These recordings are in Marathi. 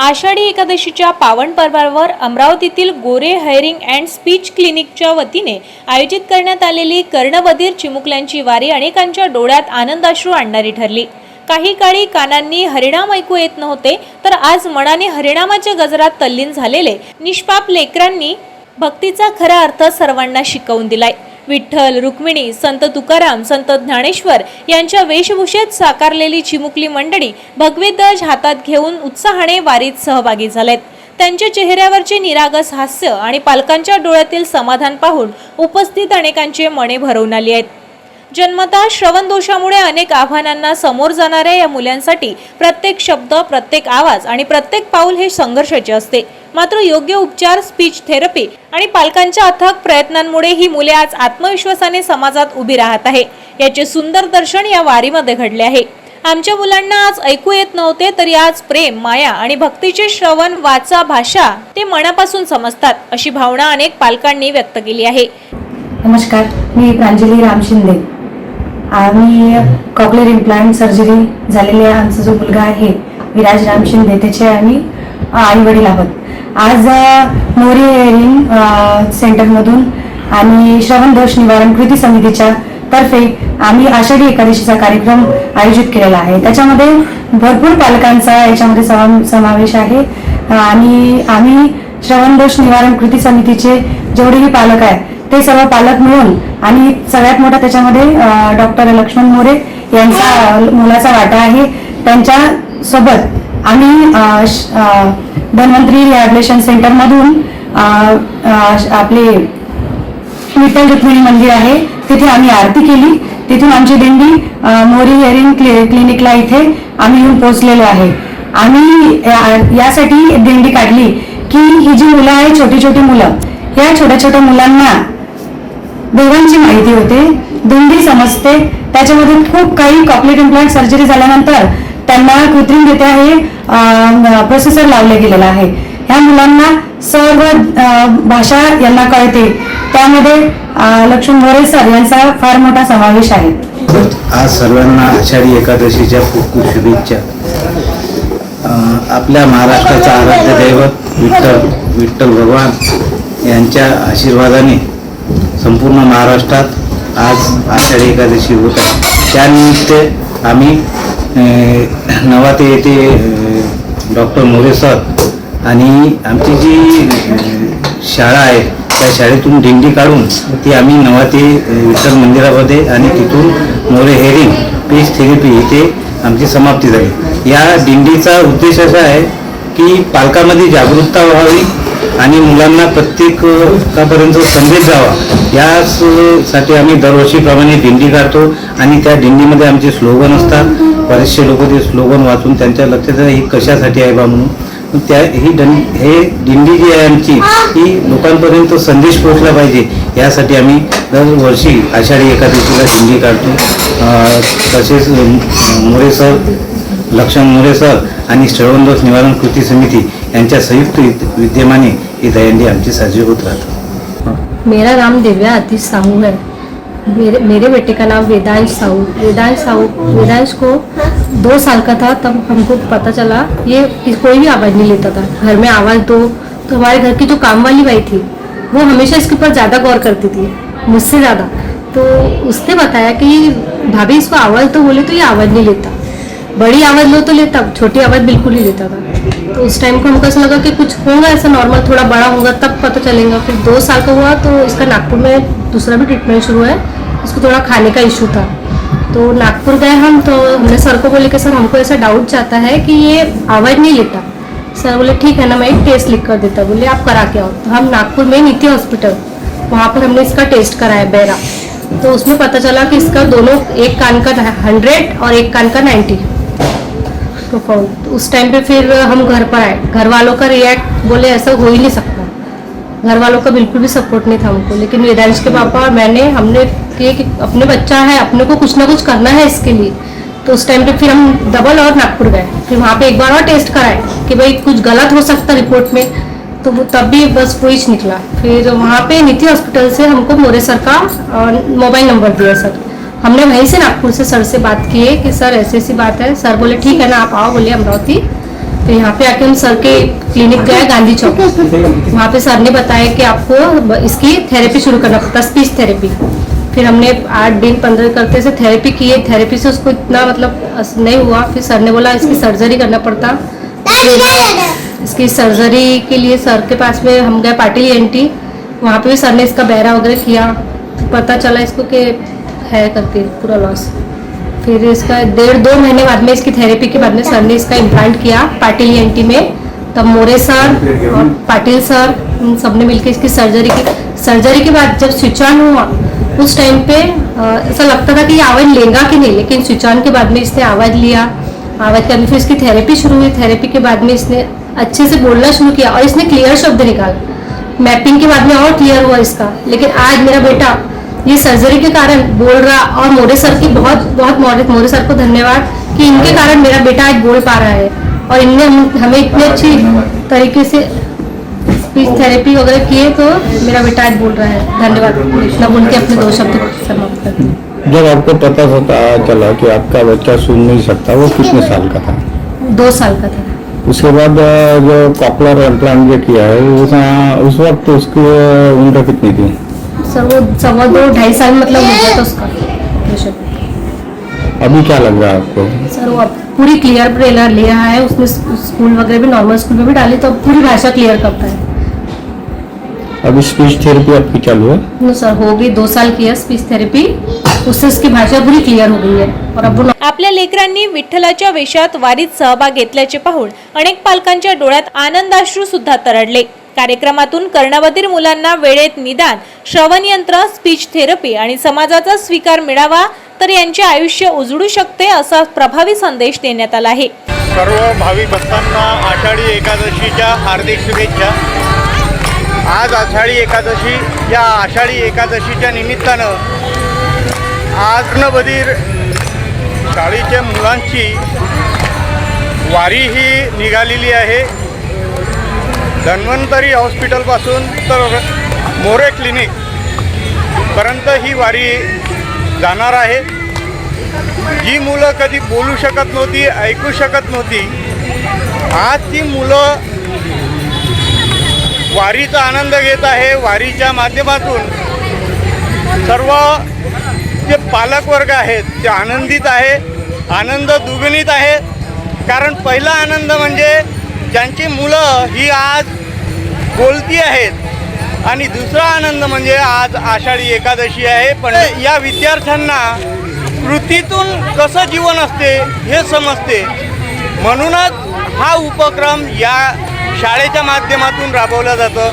आषाढी एकादशीच्या पावन पर्वावर अमरावतीतील गोरे हायरिंग अँड स्पीच क्लिनिकच्या वतीने आयोजित करण्यात आलेली कर्णबधीर चिमुकल्यांची वारी अनेकांच्या डोळ्यात आनंदाश्रू आणणारी ठरली। काही काळी कानांनी हरिनाम ऐकू येत नव्हते, तर आज मनाने हरिनामाच्या गजरात तल्लीन झालेले निष्पाप लेकरांनी भक्तीचा खरा अर्थ सर्वांना शिकवून दिलाय। विठ्ठल, रुक्मिणी, संत तुकाराम, संत ज्ञानेश्वर यांच्या वेशभूषेत साकारलेली चिमुकली मंडळी भगवे ध्वज हातात घेऊन उत्साहाने वारीत सहभागी झालेत। त्यांच्या चेहऱ्यावरचे निरागस हास्य आणि पालकांच्या डोळ्यातील समाधान पाहून उपस्थित अनेकांचे मने भरून आली आहेत। जन्मतः श्रवण दोषामुळे अनेक आव्हानांना समोर जाणाऱ्या या मुलांसाठी प्रत्येक शब्द, प्रत्येक आवाज आणि प्रत्येक पाऊल हे संघर्षाचे असते। मात्र योग्य उपचार, स्पीच थेरपी आणि पालकांच्या अथक प्रयत्नांमुळे ही मुले आज आत्मविश्वासाने समाजात उभी राहत आहे। याचे सुंदर दर्शन या वारीमध्ये घडले आहे। आमच्या मुलांना आज ऐकू येत नव्हते, तरी आज प्रेम, माया आणि भक्तीचे श्रवण, वाचा, भाषा ते मनापासून समजतात, अशी भावना अनेक पालकांनी व्यक्त केली आहे। नमस्कार, मी प्रांजली राम शिंदे। आम्ही कॉक्लिअर इम्प्लांट सर्जरी झालेली आमचा जो मुलगा आहे विराज राम शिंदे, त्याचे आम्ही आई वडील आहोत। आज मोरी हेअरिंग सेंटरमधून आणि श्रवण दोष निवारण कृती समितीच्या तर्फे आम्ही आषाढी एकादशीचा कार्यक्रम आयोजित केलेला आहे। त्याच्यामध्ये भरपूर पालकांचा याच्यामध्ये समावेश आहे आणि आम्ही श्रवण दोष निवारण कृती समितीचे जेवढेही पालक आहेत ते सर्व पालक मिळून आणि सगळ्यात मोठा त्याच्यामध्ये डॉक्टर लक्ष्मण मोरे यांचा मुलाचा वाटा आहे। त्यांच्या सोबत आम्ही धन्वंतरी रिहॅबिलिटेशन सेंटर मधून आपले विठ्ठल रुक्मिणी मंदिर आहे तिथे आम्ही आरती केली। तिथून आमची दिंडी मोरी हेअरिंग क्लिनिकला इथे आम्ही येऊन पोहोचलेलो आहे। आम्ही यासाठी दिंडी काढली की ही जी मुलं आहे, छोटी छोटी मुलं, या छोट्या छोट्या मुलांना देवांची माहिती होते, दिंडी समजते। त्याच्यामध्ये खूप काही कॉक्लिअर इम्प्लांट सर्जरी झाल्यानंतर त्यांना कृत्रिमरित्या हे प्रोसेसर लावले गेलेला आहे। ह्या मुलांना सर्व भाषा यांना कळते, त्यामध्ये लक्ष्मण मोरे सर यांचा फार मोठा समावेश आहे। आज सर्वांना आषाढी एकादशीच्या खूप खूप शुभेच्छा। आपल्या महाराष्ट्राचा आराध्य दैवत विठ्ठल भगवान यांच्या आशीर्वादाने संपूर्ण महाराष्ट्रात आज आषाढी एकादशी होत आहे। त्यानिमित्त आम्ही नवाते येथे डॉक्टर मोरे सर आणि आमची जी शाळा आहे त्या शाळेतून दिंडी काढून ती आम्ही नवाते विठ्ठल मंदिरामध्ये आणि तिथून मोरे हेअरिंग स्पीच थेरपी इथे आमची समाप्ती झाली। या दिंडीचा उद्देश असा आहे की पालकांमध्ये जागरूकता व्हावी आणि मुलांना प्रत्येकापर्यंत संदेश जावा, यासाठी आम्ही दरवर्षीप्रमाणे दिंडी काढतो आणि त्या दिंडीमध्ये आमचे स्लोगन असतात। बरेचसे लोक ते स्लोगन वाचून त्यांच्या लक्षात ही कशासाठी आहे बा म्हणून हे दिंडी जी आहे आमची ही लोकांपर्यंत संदेश पोहोचला पाहिजे, यासाठी आम्ही दरवर्षी आषाढी एकादशीला दिंडी काढतो। तसेच मोरे सर, लक्ष्मण मोरे सर आणि श्रवण दोष निवारण कृती समिती यांच्या संयुक्त विद्यमाने ही दहीहंडी आमची साजरी होत राहते। मेरा नाम दिव्या आतिश साहू है। मेरे बेटे का नाम वेदांश साहू। वेदांश को 2 साल का था तब हमको पता चला ये कोई भी आवाज़ नहीं लेता था। घर में आवाज़ दो तो हमारे घर की जो काम वाली बाई थी वो हमेशा इसके ऊपर ज़्यादा गौर करती थी, मुझसे ज़्यादा। तो उसने बताया कि भाभी इसको आवाज़ तो बोले तो ये आवाज़ नहीं लेता, बड़ी आवाज़ लो तो लेता, छोटी आवाज़ बिल्कुल नहीं लेता था। तो उस टाइम को हमको ऐसा लगा कि कुछ होगा ऐसा नॉर्मल, थोड़ा बड़ा होगा तब पता चलेगा। फिर 2 साल का हुआ तो इसका नागपुर में दूसरा भी ट्रीटमेंट शुरू है। इसको थोड़ा खाने का इशू था, तो नागपुर गए हम, तो हमने सर को बोले कि सर हमको ऐसा डाउट चाहता है कि ये आवाज़ नहीं लेता। सर बोले ठीक है ना, मैं एक टेस्ट लिख कर देता। बोले आप करा के आओ। तो हम नागपुर में नीति हॉस्पिटल, वहाँ पर हमने इसका टेस्ट कराया बेरा। तो उसमें पता चला कि इसका दोनों, एक कान का 100 और एक कान का 90। तो उस टाइम पे फिर हम घर पर आए। घर वालों का रिएक्ट बोले ऐसा हो ही नहीं सकता, घर वालों का बिल्कुल भी सपोर्ट नहीं था हमको। लेकिन वेदांश के पापा और हमने किए कि अपने बच्चा है, अपने को कुछ ना कुछ करना है इसके लिए। तो उस टाइम पे फिर हम डबल और नागपुर गए। फिर वहाँ पे एक बार और टेस्ट कराए कि भाई कुछ गलत हो सकता रिपोर्ट में, तो वो तब भी बस वही निकला। फिर वहाँ पे नीति हॉस्पिटल से हमको मोरे सर का मोबाइल नंबर दिया सर। हमने वहीं से नागपुर से सर से बात की है कि सर ऐसी ऐसी बात है। सर बोले ठीक है ना, आप आओ बोले अमरावती। तो यहाँ पे आके हम सर के क्लिनिक गए गांधी चौक। वहाँ पे सर ने बताया कि आपको इसकी थेरेपी शुरू करना पड़ता, स्पीच थेरेपी। फिर हमने 8 दिन 15 करते से थेरेपी किए। थेरेपी से उसको इतना मतलब नहीं हुआ। फिर सर ने बोला इसकी सर्जरी करना पड़ता। इसकी सर्जरी के लिए सर के पास में हम गए पाटिल ENT। वहाँ पे भी सर ने इसका बहरा वगैरह किया। पता चला इसको कि है करके पूरा लॉस। फिर इसका 1.5-2 महीने बाद में इसकी थेरेपी के बाद में सर ने इसका इम्प्लांट किया पाटिल ENT में। तब मोरे सर और पाटिल सर उन सब ने मिलकर इसकी सर्जरी की। सर्जरी के बाद जब स्विच ऑन हुआ उस टाइम पे ऐसा लगता था कि ये आवाज़ लेगा कि नहीं, लेकिन स्विच ऑन के बाद में इसने आवाज़ लिया। आवाज़ के बाद फिर इसकी थेरेपी शुरू हुई। थेरेपी के बाद में इसने अच्छे से बोलना शुरू किया और इसने क्लियर शब्द निकाला। मैपिंग के बाद में और क्लियर हुआ इसका। लेकिन आज मेरा बेटा ये सर्जरी के कारण बोल रहा, और मोरे सर की बहुत बहुत मोरे सर को धन्यवाद कि इनके कारण मेरा बेटा आज बोल पा रहा है। और इनने हमें इतनी अच्छी तरीके से स्पीच थेरेपी वगैरह किए तो मेरा बेटा आज बोल रहा है। धन्यवाद। इतना बोल के अपने 2 शब्द समाप्त करते हैं। जब आपको पता चला कि आपका बच्चा सुन नहीं सकता, वो कितने साल का था? 2 साल का था। उसके बाद जो कॉकलर इम्प्लांट जो किया है उस वक्त उसकी उम्र कितनी थी? सर वो 2.5 साल मतलब हो गया था उसका ऑपरेशन। अभी क्या लग रहा है आपको? सर वो अब पूरी क्लियर ब्रेलर लिया है उसने। स्कूल वगैरह भी नॉर्मल स्कूल में भी डाली तो अब पूरी भाषा क्लियर करता है। अभी स्पीच थेरेपी आपकी चालू है? नो सर, हो गई 2 साल की है स्पीच थेरेपी। उससे उसकी भाषा पूरी क्लियर हो गई है। और अब वो आपल्या लेकरांनी विठ्ठलाच्या वेशात वारीत सहभाग घेतल्याचे पाहून अनेक पालकांच्या डोळ्यात आनंदाश्रू सुद्धा तरळले। कार्यक्रमातून कर्णबधीर मुलांना वेळेत निदान, श्रवणयंत्र, स्पीच थेरपी आणि समाजाचा स्वीकार मिळावा तर यांचे आयुष्य उजळू शकते असा प्रभावी संदेश देण्यात आला आहे। सर्व भाविक भक्तांना आषाढी एकादशीच्या हार्दिक शुभेच्छा। आज आषाढी एकादशी, या आषाढी एकादशीच्या निमित्तानं आज कर्णबधीर शाळेच्या मुलांची वारी ही निघालेली आहे। धन्वंतरी हॉस्पिटलपासून तर मोरे क्लिनिक पर्यंत ही वारी जाणार आहे। जी मुलं कधी बोलू शकत नव्हती, ऐकू शकत नव्हती, आज ती मुलं वारीचा आनंद घेत आहे। वारीच्या माध्यमातून सर्व जे पालकवर्ग आहेत ते आनंदित आहे, आनंद दुगणित आहे। कारण पहिला आनंद म्हणजे ज्यांची मुलं ही आज बोलती आहेत, आणि दुसरा आनंद म्हणजे आज आषाढी एकादशी आहे। पण या विद्यार्थ्यांना कृतीतून कसं जीवन असते हे समजते, म्हणूनच हा उपक्रम या शाळेच्या माध्यमातून राबवला जातो।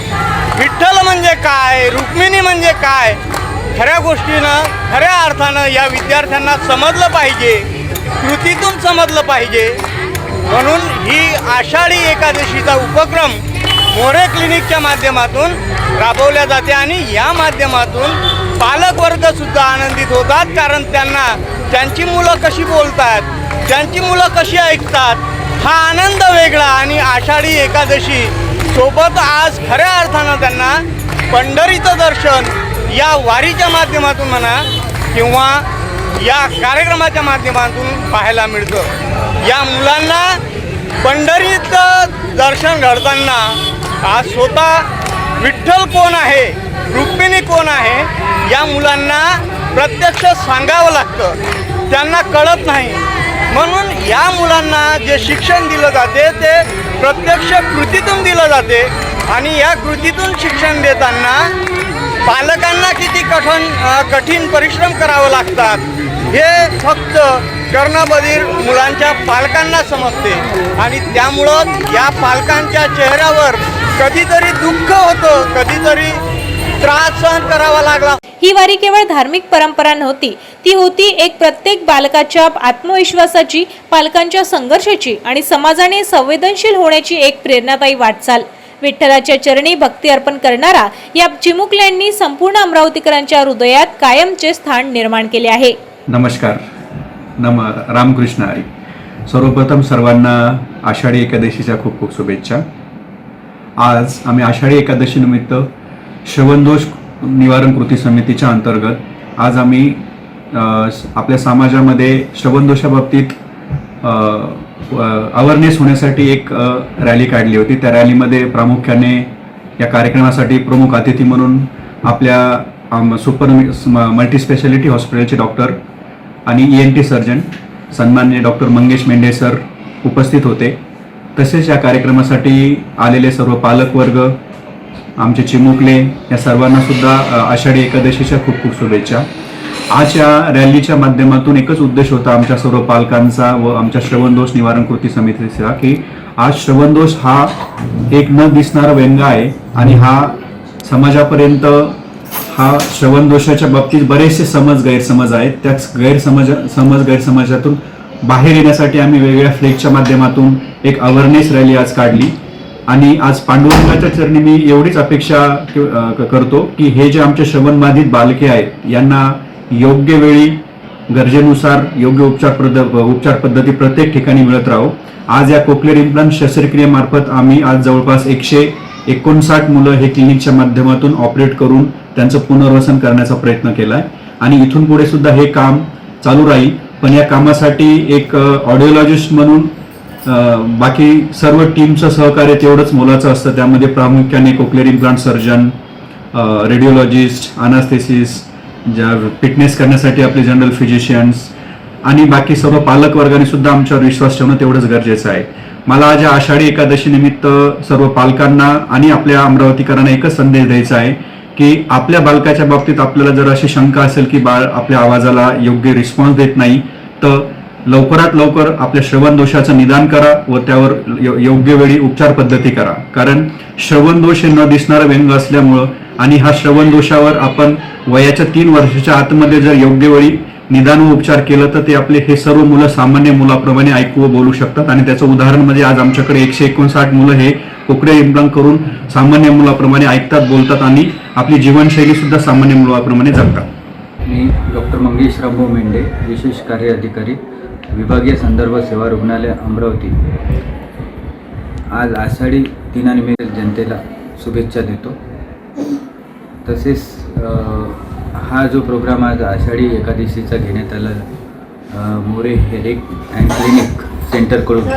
विठ्ठल म्हणजे काय, रुक्मिणी म्हणजे काय, खऱ्या गोष्टीनं खऱ्या अर्थानं या विद्यार्थ्यांना समजलं पाहिजे, कृतीतून समजलं पाहिजे। म्हणून ही आषाढी एकादशीचा उपक्रम मोरे क्लिनिकच्या माध्यमातून राबवल्या जाते आणि या माध्यमातून पालकवर्गसुद्धा आनंदित होतात। कारण त्यांना त्यांची मुलं कशी बोलतात, त्यांची मुलं कशी ऐकतात, हा आनंद वेगळा। आणि आषाढी एकादशी सोबत आज खऱ्या अर्थानं त्यांना पंढरीचं दर्शन या वारीच्या माध्यमातून म्हणा किंवा या कार्यक्रमाच्या माध्यमातून पाहायला मिळतं। या मुलांना पंढरीचं दर्शन घडताना आज स्वतः विठ्ठल कोण आहे, रुक्मिणी कोण आहे, या मुलांना प्रत्यक्ष सांगावं लागतं, त्यांना कळत नाही। म्हणून या मुलांना जे शिक्षण दिलं जाते ते प्रत्यक्ष कृतीतून दिलं जाते आणि या कृतीतून शिक्षण देताना पालकांना किती कठीण परिश्रम करावं लागतात हे फक्त कर्णबधीर मुलांच्या पालकांना समजते। आणि त्यामुळं या पालकांच्या चेहऱ्यावर कधीतरी दुःख होतं, कधीतरी त्रास सहन करावा लागला। ही वारी केवळ धार्मिक परंपरा नव्हती, ती होती एक प्रत्येक बालकाच्या आत्मविश्वासाची, पालकांच्या संघर्षाची आणि समाजाने संवेदनशील होण्याची एक प्रेरणादायी वाटचाल। विठ्ठलाच्या चरणी भक्ती अर्पण करणारा या चिमुकल्यांनी संपूर्ण अमरावतीकरांच्या हृदयात कायमचे स्थान निर्माण केले आहे। नमस्कार, रामकृष्ण हरी। सर्वप्रथम सर्वांना आषाढी एकादशीच्या खूप खूप शुभेच्छा। आज आम्ही आषाढी एकादशी निमित्त श्रवणदोष निवारण कृती समितीच्या अंतर्गत आज आम्ही आपल्या समाजामध्ये श्रवणदोषाबाबतीत अवेअरनेस होण्यासाठी एक रॅली काढली होती. त्या रॅलीमध्ये प्रामुख्याने या कार्यक्रमासाठी प्रमुख अतिथी म्हणून आपल्या सुपर मल्टीस्पेशालिटी हॉस्पिटलचे डॉक्टर आणि ENT सर्जन सन्माननीय डॉक्टर मंगेश मेंढे सर उपस्थित होते. तसेच या कार्यक्रमासाठी आलेले सर्व पालकवर्ग, आमचे चिमुकले, या सर्वांना सुद्धा आषाढी एकादशीच्या खूप खूप शुभेच्छा. आज या रॅलीच्या माध्यमातून एकच उद्देश होता आमच्या सर्व पालकांचा व आमच्या श्रवणदोष निवारण कृती समितीचा, की आज श्रवणदोष हा एक न दिसणारा व्यंग आहे आणि हा समाजापर्यंत हा श्रवणदोषाच्या बाबतीत बरेचसे गैरसमज आहेत. त्याच गैरसमजातून बाहेर येण्यासाठी आम्ही वेगवेगळ्या फ्लेगच्या माध्यमातून एक अवेअरनेस रॅली आज काढली. आणि आज पांडुरंगाच्या चरणी मी एवढीच अपेक्षा करतो की हे जे आमचे श्रवणबाधित बालके आहेत यांना योग्य वेळी गरजेनुसार योग्य उपचार पद्धती प्रत्येक ठिकाणी मिळत राहो. आज या कोक्लिअर इम्प्लांट शस्त्रक्रियेमार्फत आम्ही आज जवळपास 159 मुलं हे क्लिनिकच्या माध्यमातून ऑपरेट करून त्यांचं पुनर्वसन करण्याचा प्रयत्न केलाय आणि इथून पुढे सुद्धा हे काम चालू राहील. पण या कामासाठी एक ऑडिओलॉजिस्ट म्हणून बाकी सर्व टीमचं सहकार्य तेवढंच मोलाचं असतं. त्यामध्ये प्रामुख्याने कोक्लिअर इम्प्लांट सर्जन, रेडिओलॉजिस्ट, अनास्थेसिस, ज्या फिटनेस करण्यासाठी आपले जनरल फिजिशियन्स आणि बाकी सर्व पालकवर्गाने सुद्धा आमच्यावर विश्वास ठेवणं तेवढंच गरजेचं आहे. मला आज या आषाढी एकादशी निमित्त सर्व पालकांना आणि आपल्या अमरावतीकरांना एकच संदेश द्यायचा आहे की आपल्या बालकाच्या बाबतीत आपल्याला जर अशी शंका असेल की बाळ आपल्या आवाजाला योग्य रिस्पॉन्स देत नाही, तर लवकरात लवकर आपल्या श्रवणदोषाचं निदान करा व त्यावर योग्य वेळी उपचार पद्धती करा. कारण श्रवणदोष हे न दिसणारं व्यंग असल्यामुळं आणि हा श्रवणदोषावर आपण वयाच्या 3 वर्षाच्या आतमध्ये जर योग्य वेळी निदान व उपचार केलं तर ते आपले हे सर्व मुलं सामान्य मुलाप्रमाणे ऐकू व बोलू शकतात. आणि त्याचं उदाहरण म्हणजे आज आमच्याकडे 159 मुलं हे कोक्लिअर इम्प्लांट करून सामान्य मुलाप्रमाणे ऐकतात, बोलतात आणि आपली जीवनशैली सुद्धा सामान्य मुलाप्रमाणे जगतात. मी डॉक्टर मंगेश रामभाऊ मेंढे, विशेष कार्य अधिकारी, विभागीय संदर्भ सेवा रुग्णालय अमरावती. आज आषाढी दिनानिमित्त जनतेला शुभेच्छा देतो. तसेच हा जो प्रोग्राम आज आषाढी एकादशीचा घेण्यात आला मोरे हेरिंग अँड क्लिनिक सेंटरकडून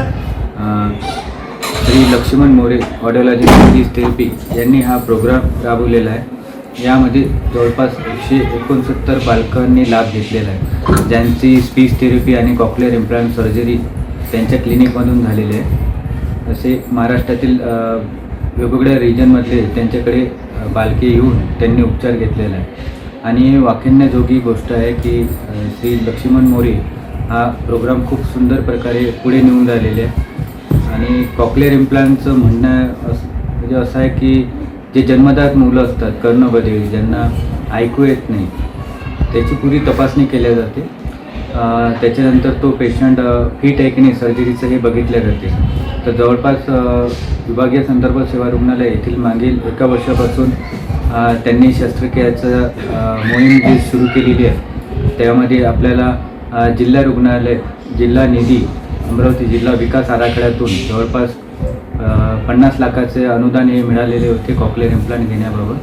Shri Laxman More audiology speech therapy यांनी हा प्रोग्राम राबवलेला आहे. यामध्ये जवळपास 169 बालकांनी लाभ घेतलेला आहे, ज्यांची स्पीच थेरपी आणि कॉक्लिअर इम्प्लांट सर्जरी त्यांच्या क्लिनिकमधून झालेली आहे. असे महाराष्ट्रातील वेगवेगळ्या रिजनमधले त्यांच्याकडे बालके येऊन त्यांनी उपचार घेतलेला आहे. आणि वाखाणण्याजोगी गोष्ट आहे की श्री लक्ष्मण मोरे हा प्रोग्राम खूप सुंदर प्रकारे पुढे नेऊन राहिलेले आहे. आणि कॉक्लिअर इम्प्लांटचं म्हणणं म्हणजे असं आहे की जे जन्मदात मुलं असतात कर्णबधिर, ज्यांना ऐकू येत नाही, त्याची पुरी तपासणी केली जाते. त्याच्यानंतर तो पेशंट फिट आहे की नाही सर्जरीचं हे बघितले जाते. तर जवळपास विभागीय संदर्भ सेवा रुग्णालय येथील मागील 1 वर्षापासून त्यांनी शस्त्रक्रियाचं मोहीम जी सुरू केलेली आहे, त्यामध्ये आपल्याला जिल्हा रुग्णालय, जिल्हा निधी, अमरावती जिल्हा विकास आराखड्यातून जवळपास 50 लाखाचे अनुदान हे मिळालेले होते कॉक्लिअर इम्प्लांट घेण्याबाबत.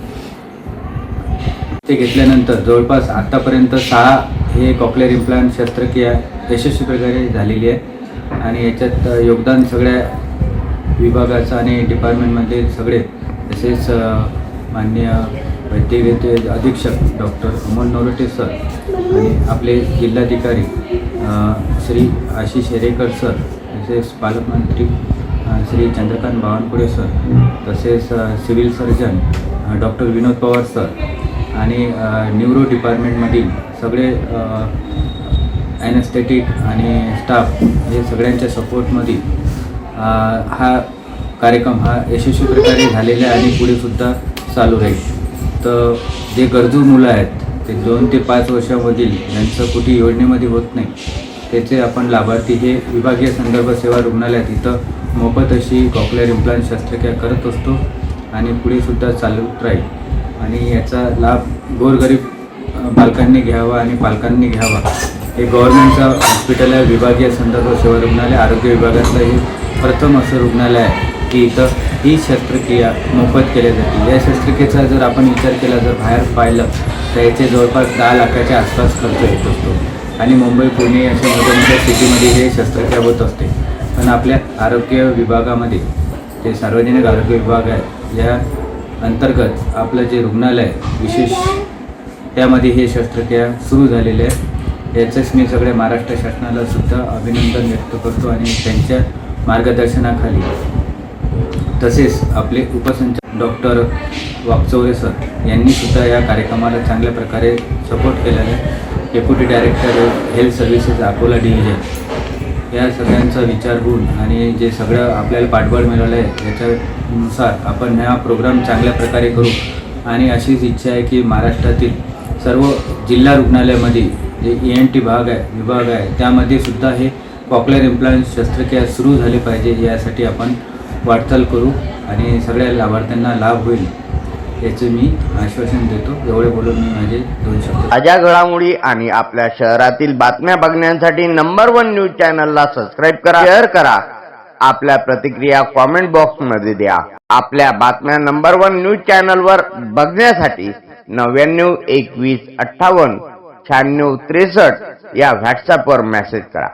ते घेतल्यानंतर जवळपास आत्तापर्यंत 6 हे कॉक्लिअर इम्प्लांट शस्त्रक्रिया यशस्वी प्रकारे झालेली आहे. आणि याच्यात योगदान सगळ्या विभागाचं आणि डिपार्टमेंटमध्ये सगळे, तसेच माननीय वैद्यकीय अधीक्षक डॉक्टर अमोल नरोटे सर आणि आपले जिल्हाधिकारी श्री आशिष हेरेकर सर, तसेच पालकमंत्री श्री चंद्रकांत बावनकुळे सर, तसेच सिव्हिल सर्जन डॉक्टर विनोद पवार सर आणि न्यूरो डिपार्टमेंटमधील सगळे ॲनेस्थेटिक आणि स्टाफ हे सगळ्यांच्या सपोर्टमध्ये हा कार्यक्रम हा यशस्वी प्रकारे झालेला आहे आणि पुढेसुद्धा चालू राहील. तर जे गरजू मुलं आहेत ते 2 ते 5 वर्षामधील ज्यांचं कुठे योजनेमध्ये होत नाही त्याचे आपण लाभार्थी हे विभागीय संदर्भ सेवा रुग्णालयात इथं मोफत अशी कॉक्लिअर इम्प्लांट शस्त्रक्रिया करत असतो आणि पुढेसुद्धा चालूच राहील. आणि याचा लाभ गोरगरीब बालकांनी घ्यावा आणि पालकांनी घ्यावा. हे गव्हर्नमेंटचं हॉस्पिटल आहे, विभागीय संदर्भ सेवा रुग्णालय, आरोग्य विभागातलं हे प्रथम असं रुग्णालय आहे की इथं ही शस्त्रक्रिया मोफत केल्या जाते. या शस्त्रक्रियेचा जर आपण विचार केला, जर बाहेर पाहिलं तर याचे जवळपास 10 लाखाच्या आसपास खर्च येत असतो. आणि मुंबई, पुणे अशा मोठ्या मोठ्या सिटीमध्ये हे शस्त्रक्रिया होत असते. पण आपल्या आरोग्य विभागामध्ये जे सार्वजनिक आरोग्य विभाग आहे या अंतर्गत आपलं जे रुग्णालय आहे विशेष त्यामध्ये हे शस्त्रक्रिया सुरू झालेले आहे. याचंच मी सगळ्या महाराष्ट्र शासनाला सुद्धा अभिनंदन व्यक्त करतो आणि त्यांच्या मार्गदर्शनाखाली तसेच आपले उपसंचालक डॉक्टर वाकचौरे सर यांनी सुद्धा या कार्यक्रमाला चांगल्या प्रकारे सपोर्ट केलेला आहे. Deputy director health services Akola division या सगळ्यांचा विचार होऊन आणि जे सगळं आपल्याला पाठबळ मिळालं आहे याच्यानुसार आपण हा प्रोग्राम चांगल्या प्रकारे करू आणि अशीच इच्छा आहे की महाराष्ट्रातील सर्व जिल्हा रुग्णालयामध्ये जे ENT विभाग आहे त्यामध्ये सुद्धा हे कॉक्लिअर इम्प्लांट शस्त्रक्रिया सुरू झाली पाहिजे. यासाठी आपण वाटचाल करू आणि सगळ्या लाभार्थ्यांना लाभ होईल याचं मी आश्वासन देतो. एवढे बोलून मी माझे 2 शब्द. ताज्या घडामोडी आणि आपल्या शहरातील बातम्या बघण्यासाठी नंबर 1 न्यूज चॅनलला सबस्क्राईब करा, शेअर करा, आपल्या प्रतिक्रिया कॉमेंट बॉक्स मध्ये द्या. आपल्या बातम्या नंबर 1 न्यूज चॅनलवर बघण्यासाठी 99 21 58 96 63 या व्हॉट्सअपवर मेसेज करा.